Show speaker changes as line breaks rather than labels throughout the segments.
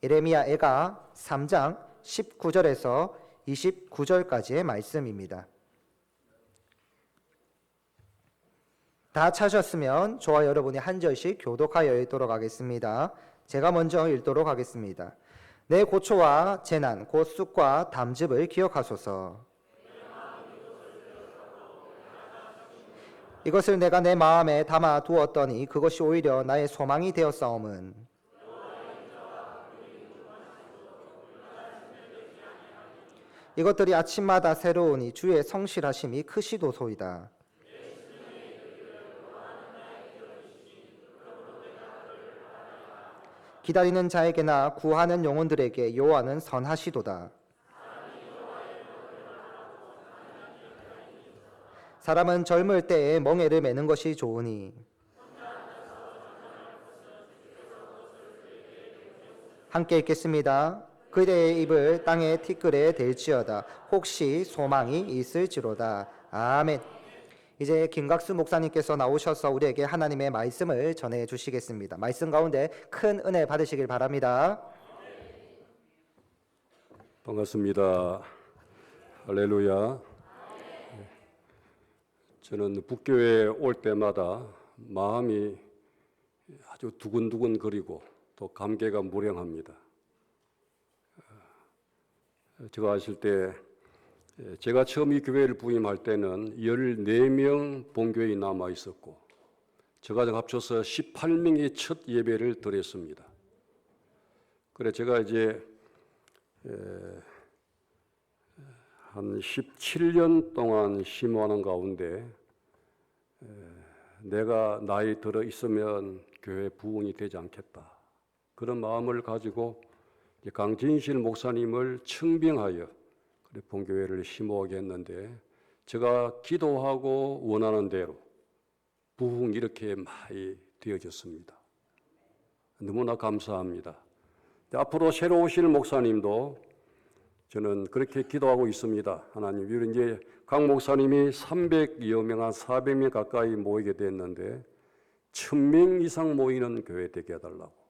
예레미야애가 3장 19절에서 29절까지의 말씀입니다. 다 찾으셨으면 저와 여러분이 한 절씩 교독하여 읽도록 하겠습니다. 제가 먼저 읽도록 하겠습니다. 내 고초와 재난 곧 쑥과 담즙을 기억하소서. 이것을 내가 내 마음에 담아 두었더니 그것이 오히려 나의 소망이 되었사오면 이것들이 아침마다 새로우니 주의 성실하심이 크시도소이다. 기다리는 자에게나 구하는 영혼들에게 여호와는 선하시도다. 사람은 젊을 때에 멍에를 매는 것이 좋으니 함께 읽겠습니다. 그대의 입을 땅의 티끌에 댈지어다. 혹시 소망이 있을지로다. 아멘. 이제 김각수 목사님께서 나오셔서 우리에게 하나님의 말씀을 전해 주시겠습니다. 말씀 가운데 큰 은혜 받으시길 바랍니다.
반갑습니다. 할렐루야. 저는 북교회에 올 때마다 마음이 아주 두근두근 거리고 또 감개가 무량합니다. 제가 아실 때 제가 처음 이 교회를 부임할 때는 14명 본교회에 남아 있었고 저가 합쳐서 18명이 첫 예배를 드렸습니다. 그래 제가 이제 한 17년 동안 심호하는 가운데 내가 나이 들어 있으면 교회 부흥이 되지 않겠다. 그런 마음을 가지고 강진실 목사님을 청빙하여 본교회를 심호하게 했는데 제가 기도하고 원하는 대로 부흥이 이렇게 많이 되어졌습니다. 너무나 감사합니다. 앞으로 새로 오실 목사님도 저는 그렇게 기도하고 있습니다. 하나님, 우리 이제 각 목사님이 300여 명, 한 400명 가까이 모이게 됐는데 1000명 이상 모이는 교회 되게 해달라고.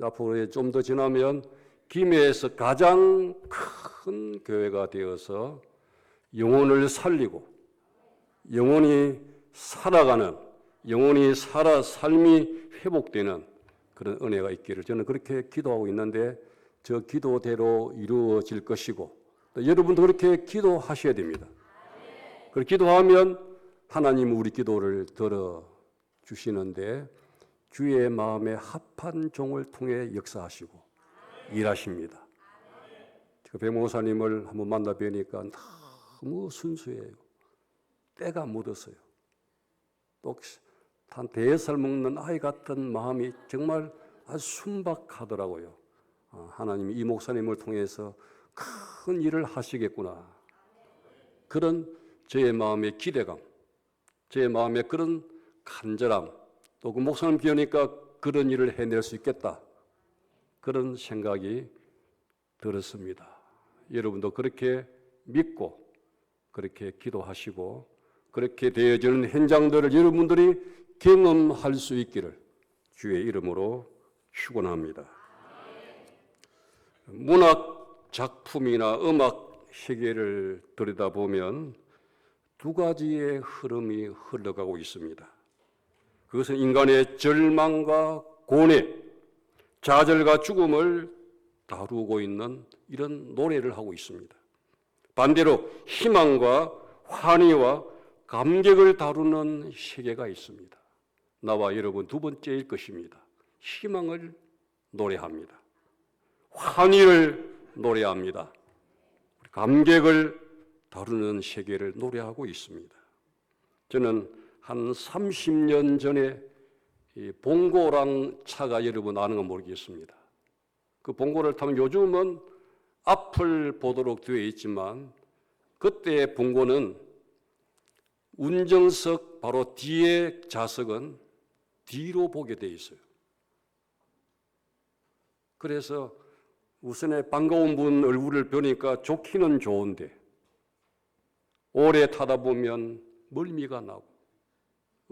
앞으로 좀 더 지나면 김해에서 가장 큰 교회가 되어서 영혼을 살리고 영혼이 살아가는, 영혼이 삶이 회복되는 그런 은혜가 있기를 저는 그렇게 기도하고 있는데 저 기도대로 이루어질 것이고 또 여러분도 그렇게 기도하셔야 됩니다. 그렇게 기도하면 하나님은 우리 기도를 들어주시는데 주의 마음에 합한 종을 통해 역사하시고 일하십니다. 제가 배 목사님을 한번 만나 뵈니까 너무 순수해요. 때가 묻었어요. 또 한 4살 먹는 아이 같은 마음이 정말 아주 순박하더라고요. 하나님이 이 목사님을 통해서 큰 일을 하시겠구나. 그런 저의 마음의 기대감, 저의 마음의 그런 간절함, 또 그 목사님 비우니까 그런 일을 해낼 수 있겠다. 그런 생각이 들었습니다. 여러분도 그렇게 믿고 그렇게 기도하시고 그렇게 되어지는 현장들을 여러분들이 경험할 수 있기를 주의 이름으로 축원합니다. 문학 작품이나 음악 세계를 들여다보면 두 가지의 흐름이 흘러가고 있습니다. 그것은 인간의 절망과 고뇌, 좌절과 죽음을 다루고 있는 이런 노래를 하고 있습니다. 반대로 희망과 환희와 감격을 다루는 세계가 있습니다. 나와 여러분 두 번째일 것입니다. 희망을 노래합니다. 환희를 노래합니다. 감격을 다루는 세계를 노래하고 있습니다. 저는 한 30년 전에 이 봉고랑 차가 여러분 아는 건 모르겠습니다. 그 봉고를 타면 요즘은 앞을 보도록 되어 있지만 그때의 봉고는 운전석 바로 뒤에 좌석은 뒤로 보게 되어 있어요. 그래서 우선에 반가운 분 얼굴을 보니까 좋기는 좋은데 오래 타다 보면 멀미가 나고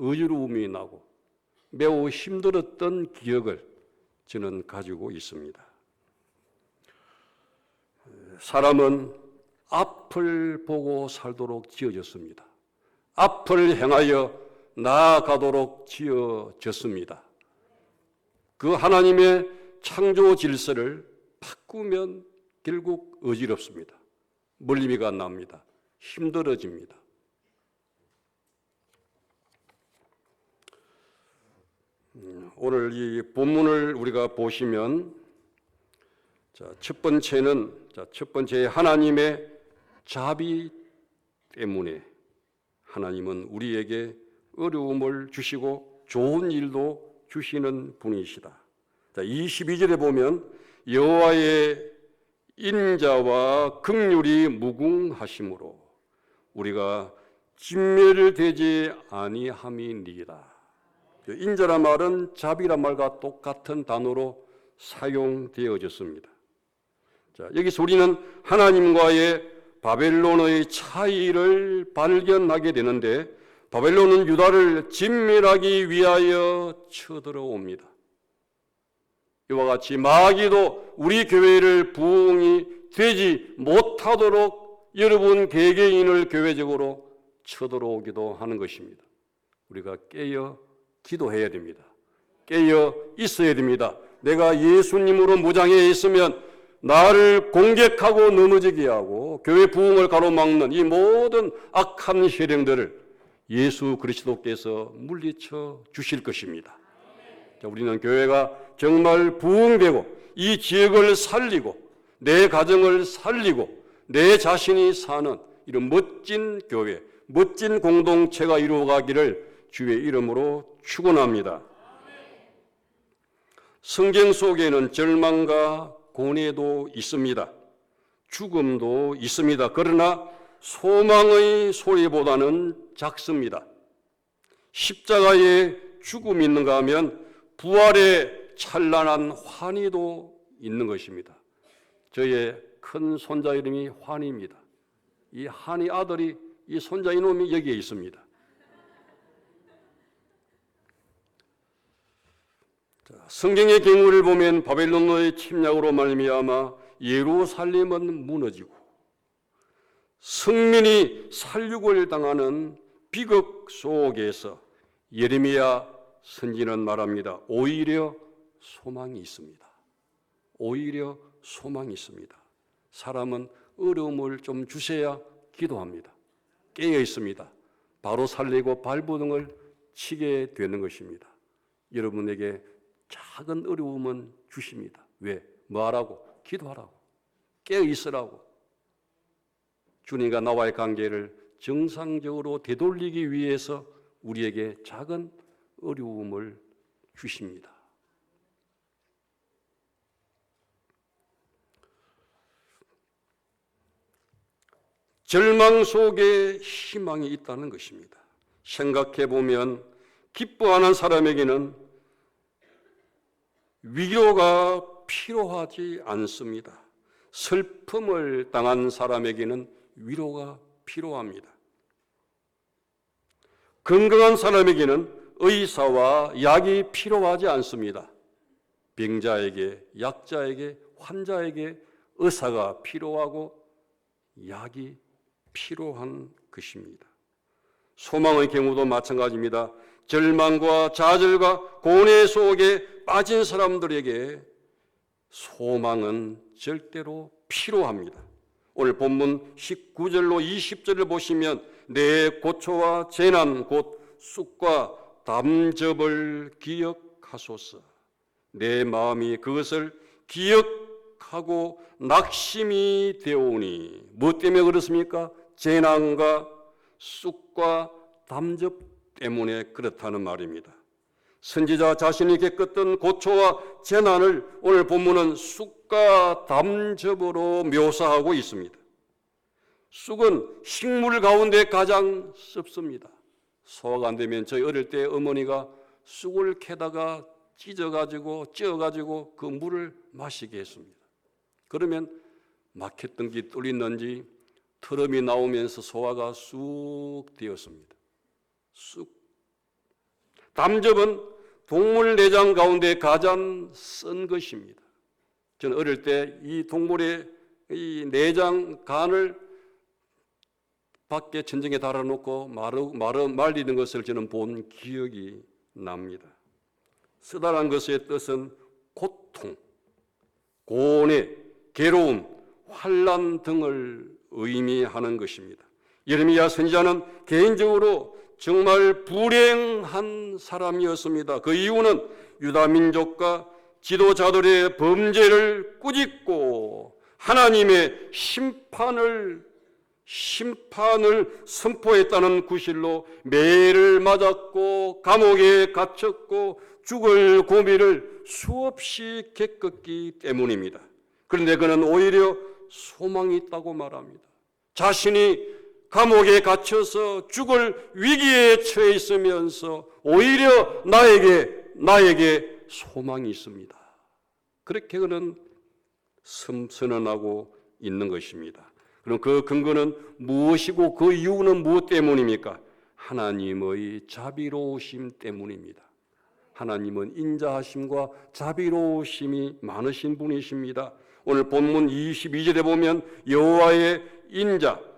어지러움이 나고 매우 힘들었던 기억을 저는 가지고 있습니다. 사람은 앞을 보고 살도록 지어졌습니다. 앞을 향하여 나아가도록 지어졌습니다. 그 하나님의 창조 질서를 바꾸면 결국 어지럽습니다. 멀미가 납니다. 힘들어집니다. 오늘 이 본문을 우리가 보시면 첫 번째 하나님의 자비 때문에 하나님은 우리에게 어려움을 주시고 좋은 일도 주시는 분이시다. 22절에 보면 여호와의 인자와 긍휼이 무궁하심으로 우리가 진멸되지 아니함이니이다. 인자란 말은 자비란 말과 똑같은 단어로 사용되어졌습니다. 여기서 우리는 하나님과의 바벨론의 차이를 발견하게 되는데 바벨론은 유다를 진멸하기 위하여 쳐들어옵니다. 이와 같이 마귀도 우리 교회를 부흥이 되지 못하도록 여러분 개개인을 교회적으로 쳐들어오기도 하는 것입니다. 우리가 깨어 기도해야 됩니다. 깨어 있어야 됩니다. 내가 예수님으로 무장해 있으면 나를 공격하고 넘어지게 하고 교회 부흥을 가로막는 이 모든 악한 혈행들을 예수 그리스도께서 물리쳐 주실 것입니다. 우리는 교회가 정말 부흥되고 이 지역을 살리고 내 가정을 살리고 내 자신이 사는 이런 멋진 교회, 멋진 공동체가 이루어가기를 주의 이름으로 축원합니다. 성경 속에는 절망과 고뇌도 있습니다. 죽음도 있습니다. 그러나 소망의 소리보다는 작습니다. 십자가에 죽음이 있는가 하면 부활의 찬란한 환희도 있는 것입니다. 저의 큰 손자 이름이 환희입니다. 이 환희 아들이 이 손자 이놈이 여기에 있습니다. 성경의 경우를 보면 바벨론의 침략으로 말미암아 예루살렘은 무너지고 성민이 살육을 당하는 비극 속에서 예레미야 선지는 말합니다. 오히려 소망이 있습니다. 오히려 소망이 있습니다. 사람은 어려움을 좀 주셔야 기도합니다. 깨어 있습니다. 바로 살리고 발버둥을 치게 되는 것입니다. 여러분에게 작은 어려움은 주십니다. 왜? 뭐 하라고? 기도하라고. 깨어 있으라고. 주님과 나와의 관계를 정상적으로 되돌리기 위해서 우리에게 작은 어려움을 주십니다. 절망 속에 희망이 있다는 것입니다. 생각해 보면 기뻐하는 사람에게는 위로가 필요하지 않습니다. 슬픔을 당한 사람에게는 위로가 필요합니다. 건강한 사람에게는 의사와 약이 필요하지 않습니다. 병자에게, 약자에게, 환자에게 의사가 필요하고 약이 필요한 것입니다. 소망의 경우도 마찬가지입니다. 절망과 좌절과 고뇌 속에 빠진 사람들에게 소망은 절대로 필요합니다. 오늘 본문 19절로 20절을 보시면 내 고초와 재난 곧 쑥과 담즙을 기억하소서. 내 마음이 그것을 기억하고 낙심이 되오니. 무엇 때문에 그렇습니까? 재난과 쑥과 담즙 때문에 그렇다는 말입니다. 선지자 자신이 겪었던 고초와 재난을 오늘 본문은 쑥과 담즙으로 묘사하고 있습니다. 쑥은 식물 가운데 가장 습습니다. 소화가 안 되면 저희 어릴 때 어머니가 쑥을 캐다가 찢어가지고 쪄가지고 그 물을 마시게 했습니다. 그러면 막혔던 게 뚫렸는지 트럼이 나오면서 소화가 쑥 되었습니다. 쑥. 담즙은 동물 내장 가운데 가장 쓴 것입니다. 저는 어릴 때 이 동물의 이 내장 간을 밖에 천정에 달아놓고 말리는 것을 저는 본 기억이 납니다. 쓰다란 것의 뜻은 고통, 고뇌, 괴로움, 환난 등을 의미하는 것입니다. 예레미야 선지자는 개인적으로 정말 불행한 사람이었습니다. 그 이유는 유다 민족과 지도자들의 범죄를 꾸짖고 하나님의 심판을 선포했다는 구실로 매를 맞았고 감옥에 갇혔고 죽을 고비를 수없이 겪었기 때문입니다. 그런데 그는 오히려 소망이 있다고 말합니다. 자신이 감옥에 갇혀서 죽을 위기에 처해 있으면서 오히려 나에게 소망이 있습니다. 그렇게 그는 선언하고 있는 것입니다. 그럼 그 근거는 무엇이고 그 이유는 무엇 때문입니까? 하나님의 자비로우심 때문입니다. 하나님은 인자하심과 자비로우심이 많으신 분이십니다. 오늘 본문 22절에 보면 여호와의 인자,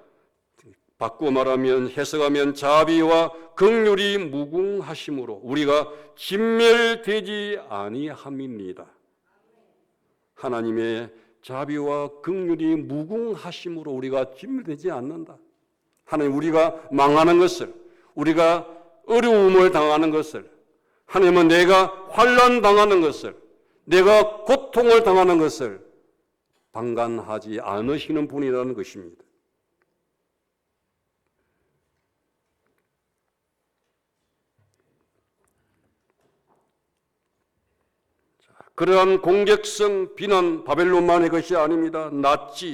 바꾸어 말하면 해석하면 자비와 긍휼이 무궁하심으로 우리가 진멸되지 아니함입니다. 하나님의 자비와 긍휼이 무궁하심으로 우리가 진멸되지 않는다. 하나님, 우리가 망하는 것을, 우리가 어려움을 당하는 것을, 하나님은 내가 환난 당하는 것을, 내가 고통을 당하는 것을 방관하지 않으시는 분이라는 것입니다. 그러한 공격성 비난 바벨론만의 것이 아닙니다.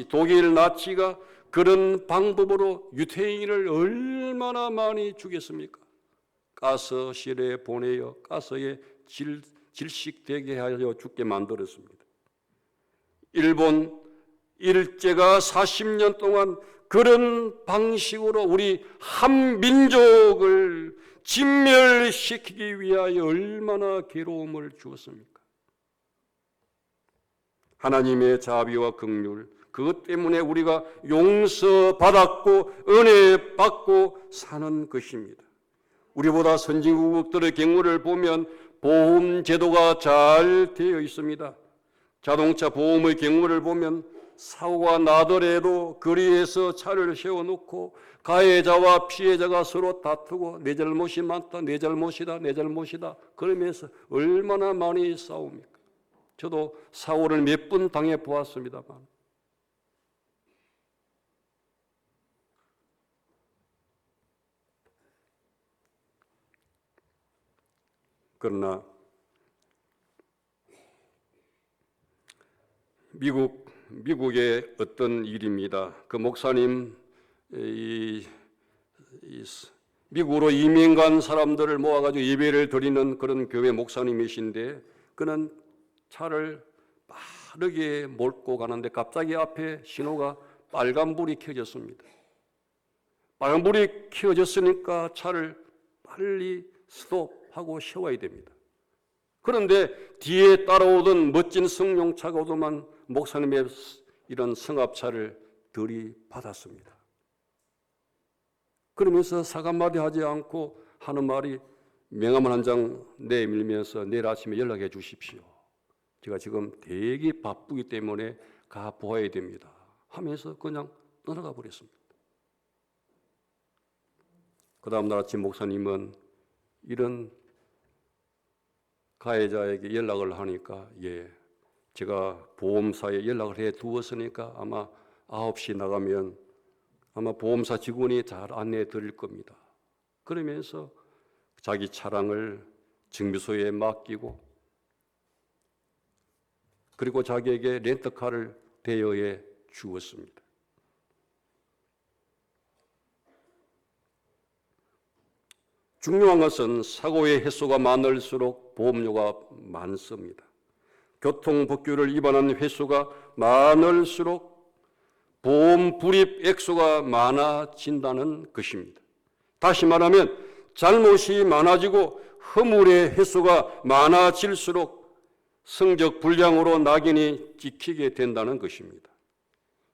독일 나치가 그런 방법으로 유태인을 얼마나 많이 죽였습니까? 가스실에 보내어 가스에 질식되게 하여 죽게 만들었습니다. 일본 일제가 40년 동안 그런 방식으로 우리 한 민족을 진멸시키기 위하여 얼마나 괴로움을 주었습니까? 하나님의 자비와 긍휼, 그것 때문에 우리가 용서받았고 은혜 받고 사는 것입니다. 우리보다 선진국들의 경우를 보면 보험 제도가 잘 되어 있습니다. 자동차 보험의 경우를 보면 사고가 나더라도 거리에서 차를 세워놓고 가해자와 피해자가 서로 다투고 내 잘못이 많다, 내 잘못이다, 내 잘못이다 그러면서 얼마나 많이 싸웁니까? 저도 사고를 몇 번 당해 보았습니다만 그러나 미국의 어떤 일입니다. 그 목사님 미국으로 이민 간 사람들을 모아가지고 예배를 드리는 그런 교회 목사님이신데 그는 차를 빠르게 몰고 가는데 갑자기 앞에 신호가 빨간불이 켜졌습니다. 빨간불이 켜졌으니까 차를 빨리 스톱하고 세워야 됩니다. 그런데 뒤에 따라오던 멋진 승용차가 오더만 목사님의 이런 승합차를 들이받았습니다. 그러면서 사과마디 하지 않고 하는 말이 명함을 한 장 내밀면서 내일 아침에 연락해 주십시오. 제가 지금 되게 바쁘기 때문에 가 보아야 됩니다. 하면서 그냥 떠나가 버렸습니다. 그 다음 날 아침 목사님은 이런 가해자에게 연락을 하니까 제가 보험사에 연락을 해 두었으니까 아마 9시 나가면 아마 보험사 직원이 잘 안내해 드릴 겁니다. 그러면서 자기 차량을 정비소에 맡기고 그리고 자기에게 렌터카를 대여해 주었습니다. 중요한 것은 사고의 횟수가 많을수록 보험료가 많습니다. 교통법규를 위반한 횟수가 많을수록 보험 불입 액수가 많아진다는 것입니다. 다시 말하면 잘못이 많아지고 허물의 횟수가 많아질수록 성적 불량으로 낙인이 찍히게 된다는 것입니다.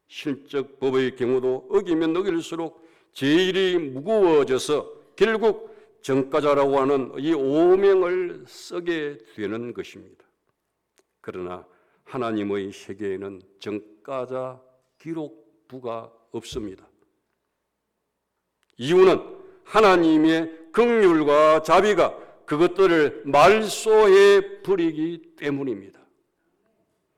실적 법의 경우도 어기면 어길수록 죄일이 무거워져서 결국 정가자라고 하는 이 오명을 쓰게 되는 것입니다. 그러나 하나님의 세계에는 정가자 기록부가 없습니다. 이유는 하나님의 긍휼과 자비가 그것들을 말소해 버리기 때문입니다.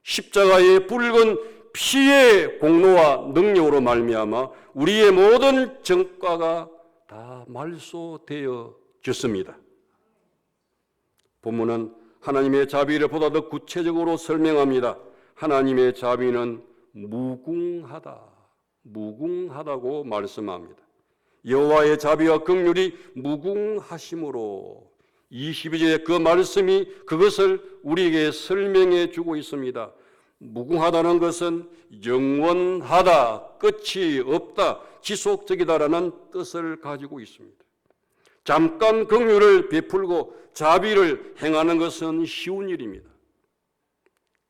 십자가의 붉은 피의 공로와 능력으로 말미암아 우리의 모든 정과가 다 말소되어졌습니다. 본문은 하나님의 자비를 보다 더 구체적으로 설명합니다. 하나님의 자비는 무궁하다고 말씀합니다. 여호와의 자비와 긍휼이 무궁하심으로 22절에 그 말씀이 그것을 우리에게 설명해 주고 있습니다. 무궁하다는 것은 영원하다, 끝이 없다, 지속적이다라는 뜻을 가지고 있습니다. 잠깐 긍휼을 베풀고 자비를 행하는 것은 쉬운 일입니다.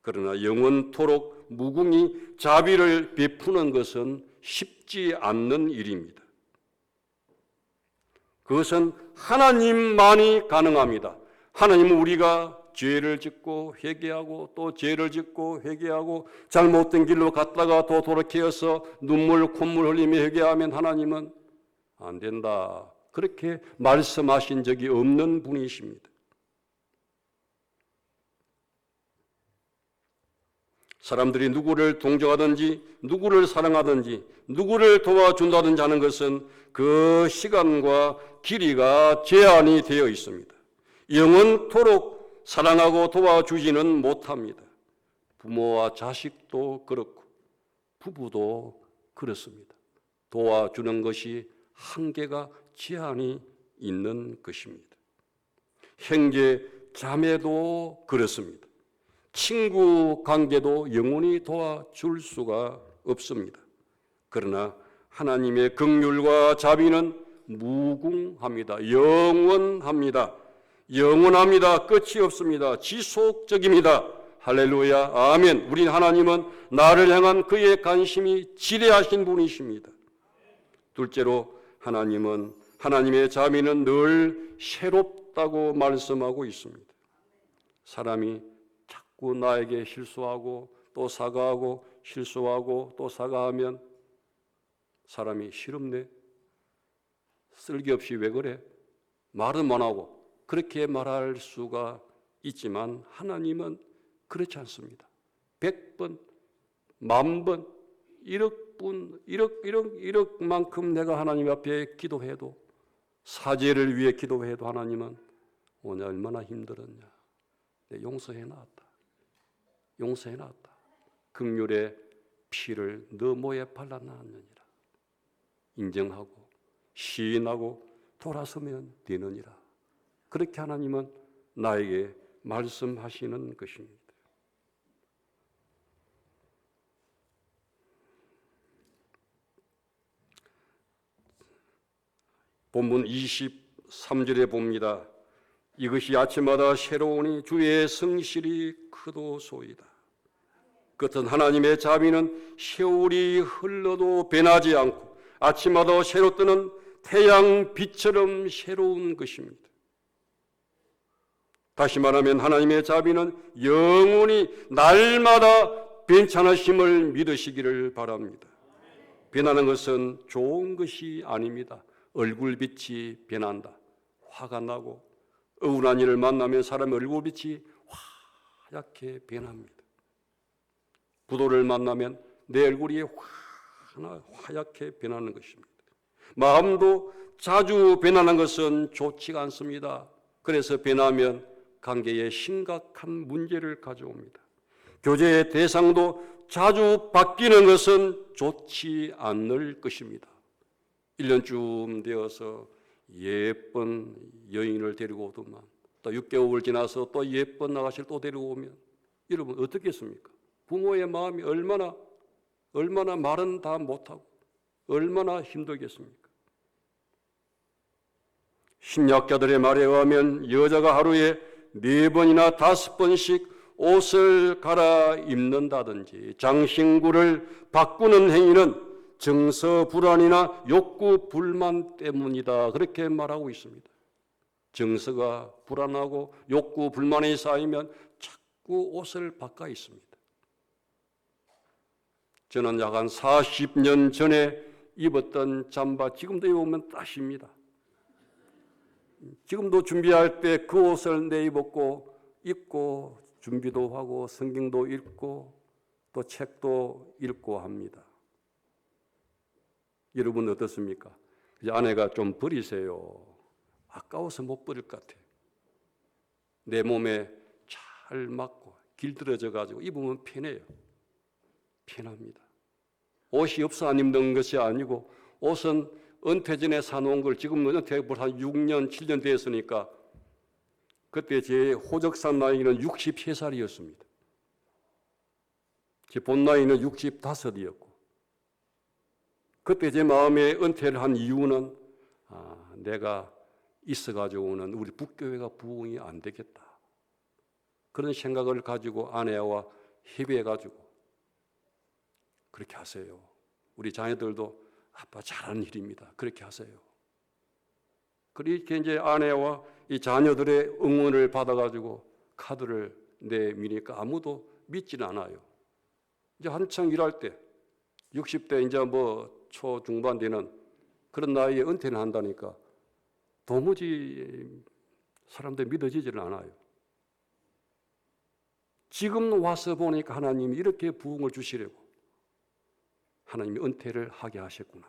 그러나 영원토록 무궁히 자비를 베푸는 것은 쉽지 않는 일입니다. 그것은 하나님만이 가능합니다. 하나님은 우리가 죄를 짓고 회개하고 또 죄를 짓고 회개하고 잘못된 길로 갔다가 또 돌이켜서 눈물 콧물 흘리며 회개하면 하나님은 안 된다. 그렇게 말씀하신 적이 없는 분이십니다. 사람들이 누구를 동정하든지 누구를 사랑하든지 누구를 도와준다든지 하는 것은 그 시간과 길이가 제한이 되어 있습니다. 영원토록 사랑하고 도와주지는 못합니다. 부모와 자식도 그렇고 부부도 그렇습니다. 도와주는 것이 한계가 제한이 있는 것입니다. 형제 자매도 그렇습니다. 친구 관계도 영원히 도와줄 수가 없습니다. 그러나 하나님의 긍휼과 자비는 무궁합니다. 영원합니다. 끝이 없습니다. 지속적입니다. 할렐루야, 아멘. 우리 하나님은 나를 향한 그의 관심이 지대하신 분이십니다. 둘째로 하나님은 하나님의 자비는 늘 새롭다고 말씀하고 있습니다. 사람이 자꾸 나에게 실수하고 또 사과하고 실수하고 또 사과하면 사람이 싫음네, 쓸데없이 왜 그래? 말은 안 하고 그렇게 말할 수가 있지만 하나님은 그렇지 않습니다. 100번, 10,000번, 1억만큼 내가 하나님 앞에 기도해도 사죄를 위해 기도해도 하나님은 오늘 얼마나 힘들었냐. 내 용서해놨다. 긍휼의 피를 너 뭐에 발라놨느니라. 인정하고 시인하고 돌아서면 되느니라. 그렇게 하나님은 나에게 말씀하시는 것입니다. 본문 23절에 봅니다. 이것이 아침마다 새로우니 주의 성실이 크도소이다. 끝은 하나님의 자비는 세월이 흘러도 변하지 않고 아침마다 새로 뜨는 태양 빛처럼 새로운 것입니다. 다시 말하면 하나님의 자비는 영원히 날마다 변찮으심을 믿으시기를 바랍니다. 변하는 것은 좋은 것이 아닙니다. 얼굴빛이 변한다. 화가 나고 억울한 일을 만나면 사람의 얼굴빛이 하얗게 변합니다. 부도를 만나면 내 얼굴이 하얗게 변하는 것입니다. 마음도 자주 변하는 것은 좋지가 않습니다. 그래서 변하면 관계에 심각한 문제를 가져옵니다. 교제의 대상도 자주 바뀌는 것은 좋지 않을 것입니다. 1년쯤 되어서 예쁜 여인을 데리고 오더만 또 6개월 지나서 또 예쁜 아가씨를 또 데리고 오면 여러분 어떻겠습니까? 부모의 마음이 얼마나 말은 다 못하고 얼마나 힘들겠습니까? 심리학자들의 말에 의하면 여자가 하루에 4번이나 5번씩 옷을 갈아입는다든지 장신구를 바꾸는 행위는 정서 불안이나 욕구 불만 때문이다. 그렇게 말하고 있습니다. 정서가 불안하고 욕구 불만이 쌓이면 자꾸 옷을 바꿔 있습니다. 저는 약 한 40년 전에 입었던 잠바 지금도 입으면 따십니다. 지금도 준비할 때 그 옷을 입고 준비도 하고 성경도 읽고 또 책도 읽고 합니다. 여러분 어떻습니까? 아내가 좀 버리세요. 아까워서 못 버릴 것 같아요. 내 몸에 잘 맞고 길들여져 가지고 입으면 편해요. 편합니다. 옷이 없어 안 입는 것이 아니고 옷은 은퇴 전에 사놓은 걸 지금은 은퇴 한 6년, 7년 됐으니까 그때 제 호적산 나이는 63살이었습니다. 제 본 나이는 65이었고 그때 제 마음에 은퇴를 한 이유는 내가 있어가지고는 우리 북교회가 부흥이 안 되겠다. 그런 생각을 가지고 아내와 협의해가지고 그렇게 하세요. 우리 자녀들도 아빠 잘하는 일입니다. 그렇게 하세요. 그렇게 이제 아내와 이 자녀들의 응원을 받아가지고 카드를 내미니까 아무도 믿지는 않아요. 이제 한창 일할 때 60대 이제 뭐 초중반 되는 그런 나이에 은퇴를 한다니까 도무지 사람들이 믿어지지는 않아요. 지금 와서 보니까 하나님이 이렇게 부흥을 주시려고 하나님이 은퇴를 하게 하셨구나.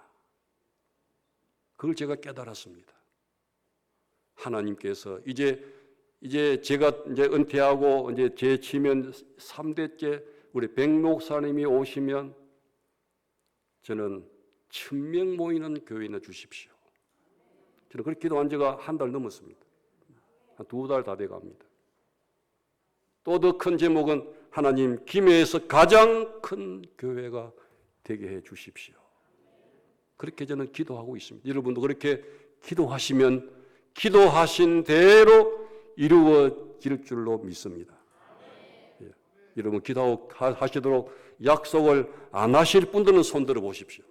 그걸 제가 깨달았습니다. 하나님께서 이제 제가 이제 은퇴하고 이제 제 치면 3대째 우리 백 목사님이 오시면 저는 1000명 모이는 교회나 주십시오. 저는 그렇게 기도한 지가 한 달 넘었습니다. 한 2달 다 돼갑니다. 또 더 큰 제목은 하나님 김해에서 가장 큰 교회가 되게 해 주십시오. 그렇게 저는 기도하고 있습니다. 여러분도 그렇게 기도하시면 기도하신 대로 이루어질 줄로 믿습니다. 예. 여러분 기도하시도록 약속을 안 하실 분들은 손 들어 보십시오.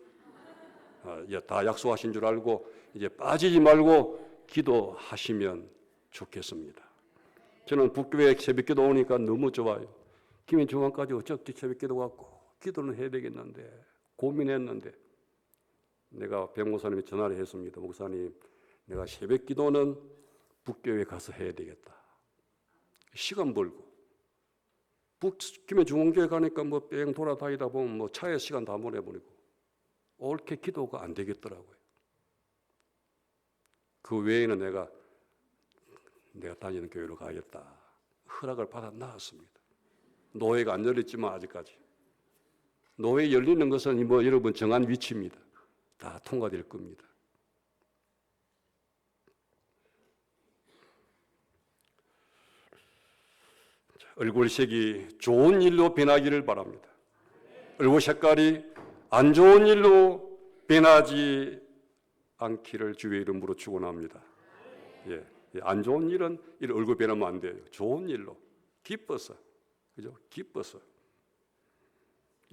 다 약속하신 줄 알고 이제 빠지지 말고 기도하시면 좋겠습니다. 저는 북교회 새벽기도 오니까 너무 좋아요. 김해 중앙까지 어차피 새벽기도 갔고 기도는 해야 되겠는데 고민했는데 내가 백 목사님이 전화를 했습니다. 목사님, 내가 새벽기도는 북교회 가서 해야 되겠다. 시간 벌고 김해 중앙교회 가니까 뭐 뺑 돌아다니다 보면 뭐 차에 시간 다 보내버리고 옳게 기도가 안 되겠더라고요. 그 외에는 내가 다니는 교회로 가야겠다. 허락을 받아 나왔습니다. 노회가 안 열렸지만 아직까지. 노회 열리는 것은 뭐 여러분 정한 위치입니다. 다 통과될 겁니다. 얼굴색이 좋은 일로 변하기를 바랍니다. 얼굴 색깔이 안 좋은 일로 변하지 않기를 주의 이름으로 축원합니다. 예, 안 좋은 일은 얼굴 변하면 안 돼요. 좋은 일로 기뻐서, 그죠? 기뻐서.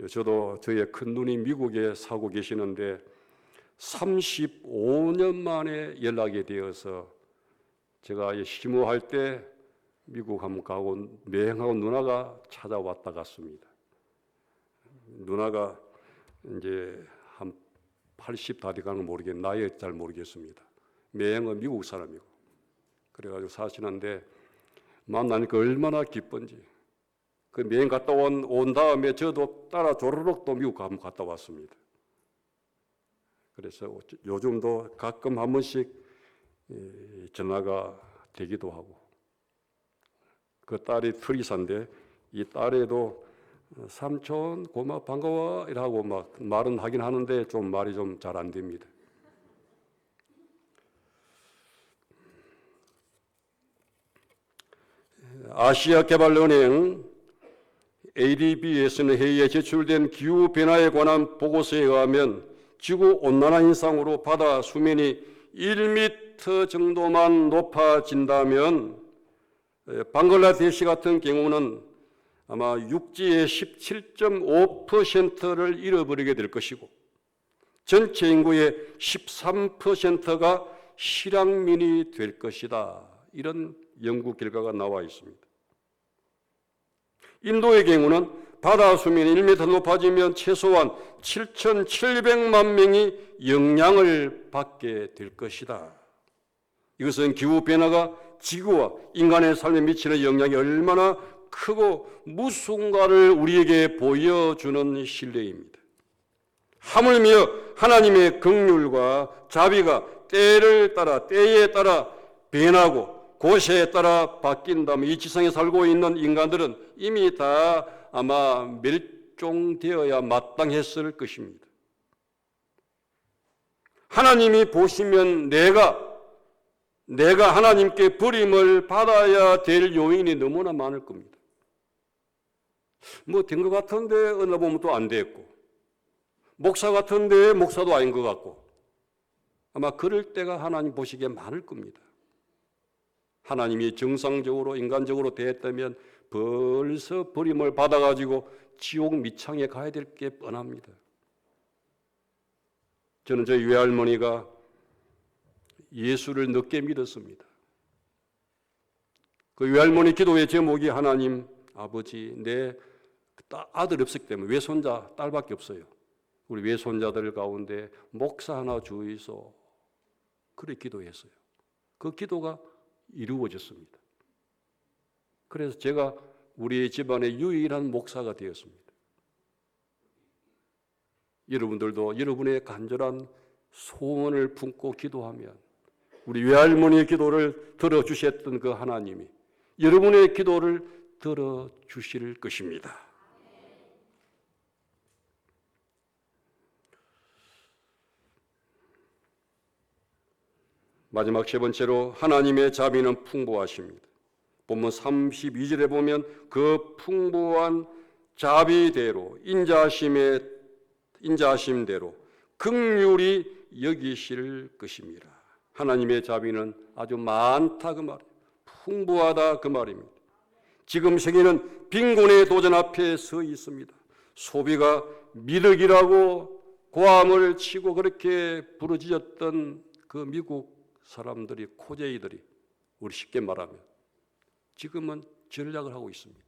저도 저의 큰 누님 미국에 사고 계시는데 35년 만에 연락이 되어서 제가 심호할 때 미국 한번 가고 매행하고 누나가 찾아왔다 갔습니다. 누나가 이제 한 80 다 돼가는 모르겠는데 나이 잘 모르겠습니다. 매행은 미국 사람이고 그래가지고 사시는데 만나니까 얼마나 기쁜지. 그 매행 갔다 온 다음에 저도 따라 조르륵 또 미국 한번 갔다 왔습니다. 그래서 요즘도 가끔 한 번씩 전화가 되기도 하고 그 딸이 트리사인데 이 딸에도 삼촌 고마워 반가워 이라고 막 말은 하긴 하는데 좀 말이 좀 잘 안 됩니다. 아시아개발은행 ADB에서는 회의에 제출된 기후변화에 관한 보고서에 의하면 지구온난화 현상으로 바다 수면이 1m 10m 정도만 높아진다면 방글라데시 같은 경우는 아마 육지의 17.5%를 잃어버리게 될 것이고 전체 인구의 13%가 실향민이 될 것이다. 이런 연구 결과가 나와 있습니다. 인도의 경우는 바다 수면이 1m 높아지면 최소한 7,700만 명이 영향을 받게 될 것이다. 이것은 기후변화가 지구와 인간의 삶에 미치는 영향이 얼마나 크고 무서운가를 우리에게 보여주는 신뢰입니다. 하물며 하나님의 긍휼과 자비가 때에 따라 변하고 곳에 따라 바뀐다면 이 지상에 살고 있는 인간들은 이미 다 아마 멸종되어야 마땅했을 것입니다. 하나님이 보시면 내가 하나님께 버림을 받아야 될 요인이 너무나 많을 겁니다. 뭐 된 것 같은데 어느 날 보면 또 안 됐고, 목사 같은데 목사도 아닌 것 같고, 아마 그럴 때가 하나님 보시기에 많을 겁니다. 하나님이 정상적으로 인간적으로 대했다면 벌써 버림을 받아가지고 지옥 밑창에 가야 될 게 뻔합니다. 저는 저희 외할머니가 예수를 늦게 믿었습니다. 그 외할머니 기도의 제목이 하나님 아버지 내 아들 없었기 때문에 외손자 딸밖에 없어요. 우리 외손자들 가운데 목사 하나 주이소. 그래 기도했어요. 그 기도가 이루어졌습니다. 그래서 제가 우리 집안의 유일한 목사가 되었습니다. 여러분들도 여러분의 간절한 소원을 품고 기도하면 우리 외할머니의 기도를 들어주셨던 그 하나님이 여러분의 기도를 들어주실 것입니다. 마지막 세 번째로 하나님의 자비는 풍부하십니다. 본문 32절에 보면 그 풍부한 자비대로 인자하심대로 긍휼히 여기실 것입니다. 하나님의 자비는 아주 많다 그 말이에요. 풍부하다 그 말입니다. 지금 세계는 빈곤의 도전 앞에 서 있습니다. 소비가 미륵이라고 고함을 치고 그렇게 부르짖었던 그 미국 사람들이 코제이들이 우리 쉽게 말하면 지금은 전략을 하고 있습니다.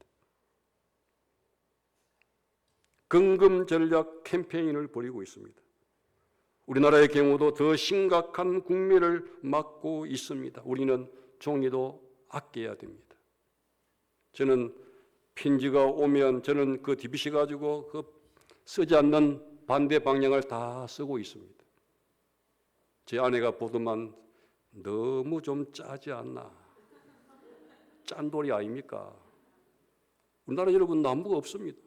금금 전략 캠페인을 벌이고 있습니다. 우리나라의 경우도 더 심각한 국면을 맞고 있습니다. 우리는 종이도 아껴야 됩니다. 저는 편지가 오면 저는 그 DBC 가지고 그 쓰지 않는 반대 방향을 다 쓰고 있습니다. 제 아내가 보더만 너무 좀 짜지 않나? 짠돌이 아닙니까? 우리나라 여러분 남부가 없습니다.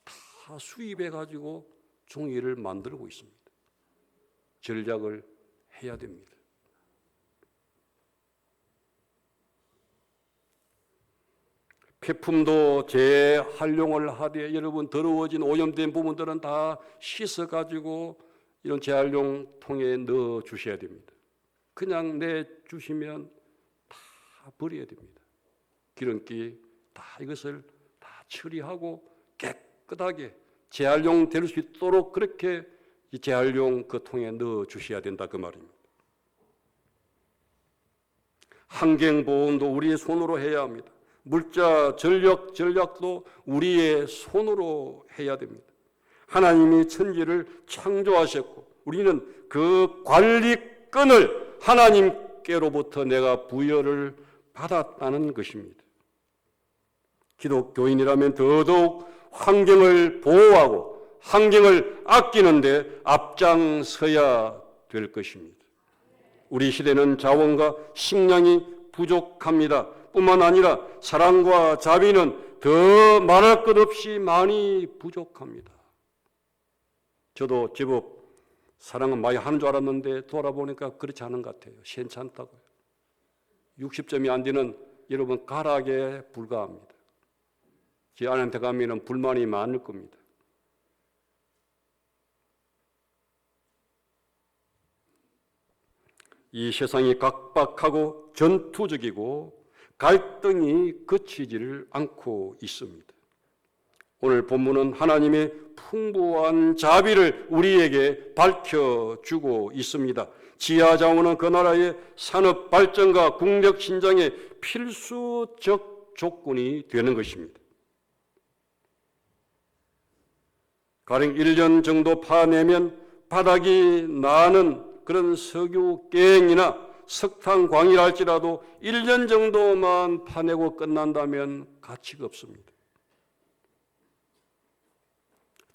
다 수입해가지고 종이를 만들고 있습니다. 전략을 해야 됩니다. 폐품도 재활용을 하되 여러분 더러워진 오염된 부분들은 다 씻어가지고 이런 재활용 통에 넣어 주셔야 됩니다. 그냥 내주시면 다 버려야 됩니다. 기름기 다 이것을 다 처리하고 깨끗하게 재활용 될 수 있도록 그렇게 재활용 그 통에 넣어 주셔야 된다 그 말입니다. 환경보온도 우리의 손으로 해야 합니다. 물자 전략도 우리의 손으로 해야 됩니다. 하나님이 천지를 창조하셨고 우리는 그 관리권을 하나님께로부터 내가 부여를 받았다는 것입니다. 기독교인이라면 더더욱 환경을 보호하고 환경을 아끼는데 앞장서야 될 것입니다. 우리 시대는 자원과 식량이 부족합니다. 뿐만 아니라 사랑과 자비는 더 말할 것 없이 많이 부족합니다. 저도 제법 사랑은 많이 하는 줄 알았는데 돌아보니까 그렇지 않은 것 같아요. 괜찮다고요. 60점이 안 되는 여러분 가락에 불과합니다. 제 아내한테 가면 불만이 많을 겁니다. 이 세상이 각박하고 전투적이고 갈등이 그치지를 않고 있습니다. 오늘 본문은 하나님의 풍부한 자비를 우리에게 밝혀주고 있습니다. 지하자원은 그 나라의 산업 발전과 국력 신장의 필수적 조건이 되는 것입니다. 가령 1년 정도 파내면 바닥이 나는 그런 석유갱이나 석탄광이랄지라도 1년 정도만 파내고 끝난다면 가치가 없습니다.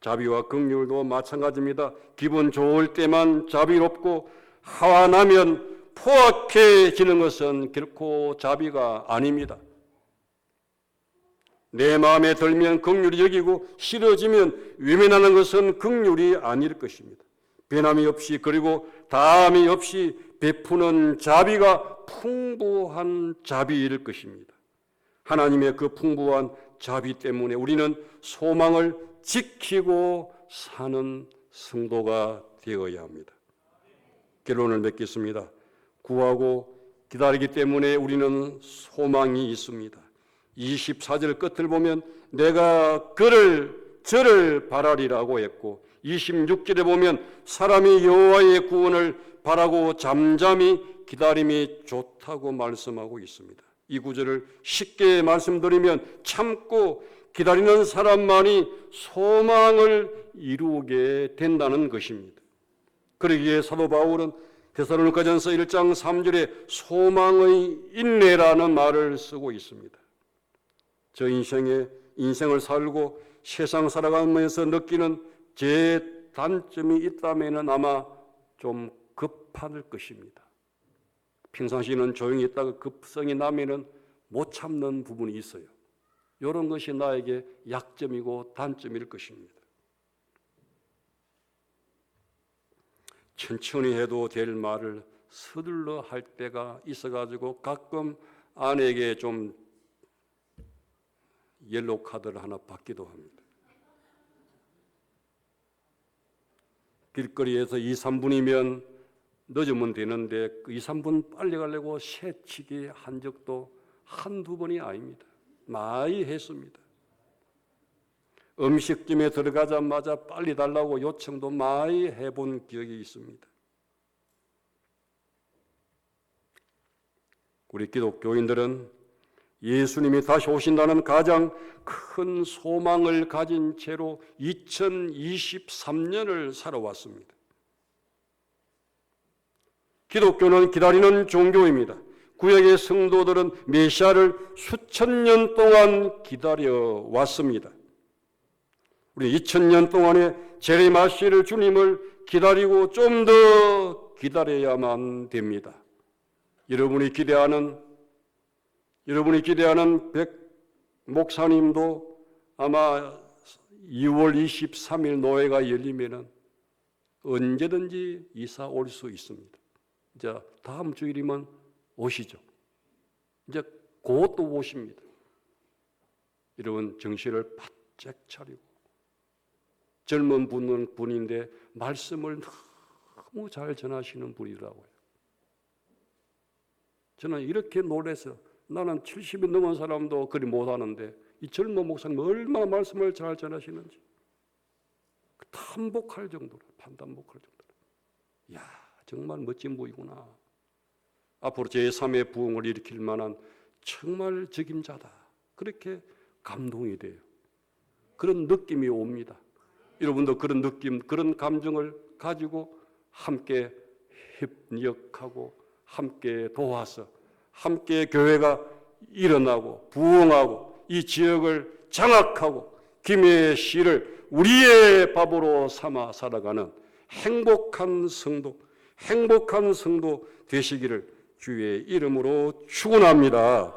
자비와 긍휼도 마찬가지입니다. 기분 좋을 때만 자비롭고 화나면 포악해지는 것은 결코 자비가 아닙니다. 내 마음에 들면 긍휼히 여기고 싫어지면 외면하는 것은 긍휼이 아닐 것입니다. 변함이 없이 그리고 다함이 없이 베푸는 자비가 풍부한 자비일 것입니다. 하나님의 그 풍부한 자비 때문에 우리는 소망을 지키고 사는 성도가 되어야 합니다. 결론을 맺겠습니다. 구하고 기다리기 때문에 우리는 소망이 있습니다. 24절 끝을 보면 내가 저를 바라리라고 했고 26절에 보면 사람이 여호와의 구원을 바라고 잠잠히 기다림이 좋다고 말씀하고 있습니다. 이 구절을 쉽게 말씀드리면 참고 기다리는 사람만이 소망을 이루게 된다는 것입니다. 그러기에 사도 바울은 데살로니가전서 1장 3절에 소망의 인내라는 말을 쓰고 있습니다. 저 인생을 살고 세상 살아가면서 느끼는 제 단점이 있다면 아마 좀 급할 것입니다. 평상시에는 조용히 있다가 급성이 나면 못 참는 부분이 있어요. 이런 것이 나에게 약점이고 단점일 것입니다. 천천히 해도 될 말을 서둘러 할 때가 있어가지고 가끔 아내에게 좀 옐로우 카드를 하나 받기도 합니다. 길거리에서 2, 3분이면 늦으면 되는데 그 2, 3분 빨리 가려고 새치기 한 적도 한두 번이 아닙니다. 많이 했습니다. 음식점에 들어가자마자 빨리 달라고 요청도 많이 해본 기억이 있습니다. 우리 기독교인들은 예수님이 다시 오신다는 가장 큰 소망을 가진 채로 2023년을 살아왔습니다. 기독교는 기다리는 종교입니다. 구약의 성도들은 메시아를 수천 년 동안 기다려왔습니다. 우리 2000년 동안에 재림하실 주님을 기다리고 좀 더 기다려야만 됩니다. 여러분이 기대하는 백 목사님도 아마 2월 23일 노회가 열리면 언제든지 이사 올 수 있습니다. 이제 다음 주일이면 오시죠. 이제 곧 또 오십니다. 여러분 정신을 바짝 차리고 젊은 분인데 말씀을 너무 잘 전하시는 분이더라고요. 저는 이렇게 놀라서 나는 70이 넘은 사람도 그리 못하는데 이 젊은 목사님 얼마나 말씀을 잘 전하시는지 판단복할 정도로 이야 정말 멋진 분이구나. 앞으로 제3의 부흥을 일으킬 만한 정말 적임자다. 그렇게 감동이 돼요. 그런 느낌이 옵니다. 여러분도 그런 느낌, 그런 감정을 가지고 함께 협력하고 함께 도와서 함께 교회가 일어나고 부흥하고 이 지역을 장악하고 김해의 씨를 우리의 밥으로 삼아 살아가는 행복한 성도 되시기를 주의 이름으로 축원합니다.